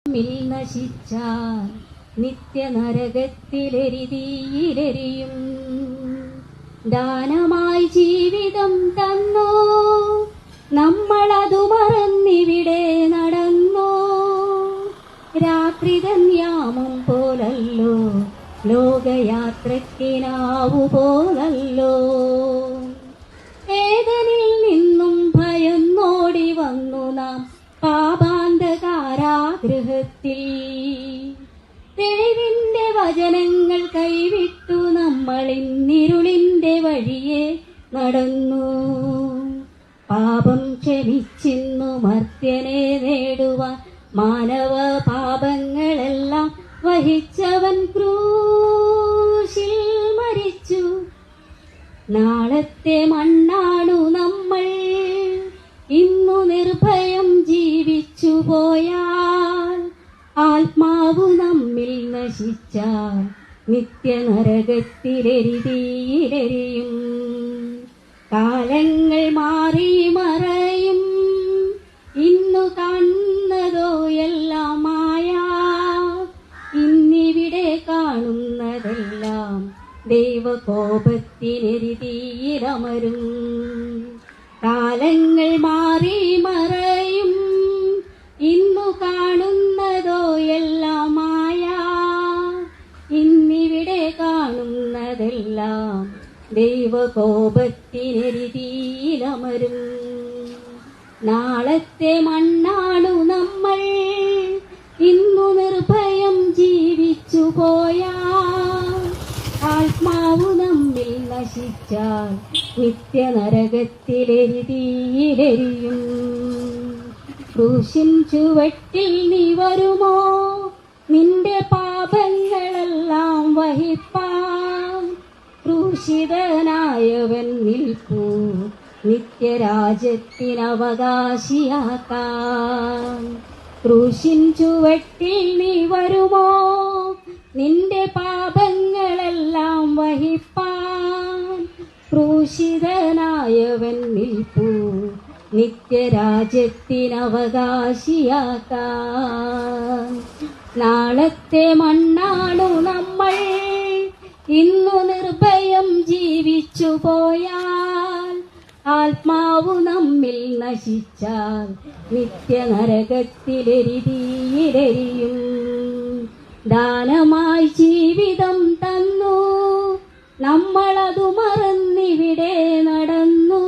നശിച്ചാൽ നിത്യനരകത്തിലെരിതീയിലെരിയും. ദാനമായി ജീവിതം തന്നോ, നമ്മളതു മറന്നിവിടെ നടന്നോ. രാത്രി തന്യാമം പോലല്ലോ, ലോകയാത്രക്കിനാവു പോലല്ലോ. ഏതനിൽ നിന്നും ഭയന്നോടി വന്നു നാം പാപാന്തകാരാഗൃഹത്തിൽ. തെളിവിന്റെ വചനങ്ങൾ കൈവിട്ടു നമ്മളിന്നിരുളിന്റെ വഴിയെ നടന്നു. പാപം ക്ഷമിച്ചിന്നു മർത്യനെ നേടുവാൻ മാനവ പാപങ്ങളെല്ലാം വഹിച്ചവൻ ക്രൂശിൽ മരിച്ചു. നാളത്തെ മണ്ണാണു നമ്മൾ, ഇന്നു നിർഭയം ജീവിച്ചു പോയാൽ. ആത്മാവു നമ്മിൽ നശിച്ചാൽ നിത്യനരകത്തിലെരിതീയിലെരിയും. കാലങ്ങൾ മാറി മറയും, ഇന്നു കാണുന്നതോ എല്ലാം മായാ. ഇന്നിവിടെ കാണുന്നതെല്ലാം ദൈവകോപത്തിനെരിതീയിലമരും. കാലങ്ങൾ മാറി മറയും, ഇന്നു കാണുന്നതോ എല്ലാം മായാ. ഇന്നിവിടെ കാണുന്നതെല്ലാം ദൈവകോപത്തിനെരിതീയിലമരും. നാളത്തെ മണ്ണാണു നമ്മൾ, ഇന്നു നിർഭയം ജീവിച്ചു പോയാൽ. ആത്മാവു നമ്മിൽ നശിച്ചാൽ നിത്യനരകത്തിലെരിതീയിലെരിയും. ക്രൂശിൻ ചുവട്ടിൽ നീ വരുമോ, നിന്റെ പാപങ്ങളെല്ലാം വഹിപ്പാൻ. ക്രൂശിതനായവൻ നിൽപ്പൂ, നിത്യരാജ്യത്തിനവകാശിയാക്കാൻ. ക്രൂശിൻ ചുവട്ടിൽ നീ വരുമോ, നിന്റെ പാപങ്ങളെല്ലാം വഹിപ്പാൻ. ക്രൂശിതനായവൻ നിൽപ്പൂ, നിത്യരാജ്യത്തിനവകാശിയാക്കാൻ. നാളത്തെ മണ്ണാണു നമ്മൾ, ഇന്നു നിർഭയം ജീവിച്ചു പോയാൽ. ആത്മാവു നമ്മിൽ നശിച്ചാൽ നിത്യനരകത്തിലെരിതീയിലെരിയും. ദാനമായി ജീവിതം തന്നു, നമ്മളതു മറന്നിവിടെ നടന്നു.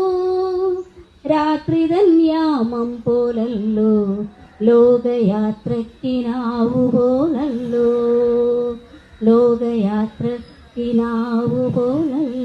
രാത്രി തന്യാമം പോലല്ലോ, ലോകയാത്രക്കിനാവു പോലല്ലോ. ലോകയാത്രക്കിനാവു പോലല്ലോ.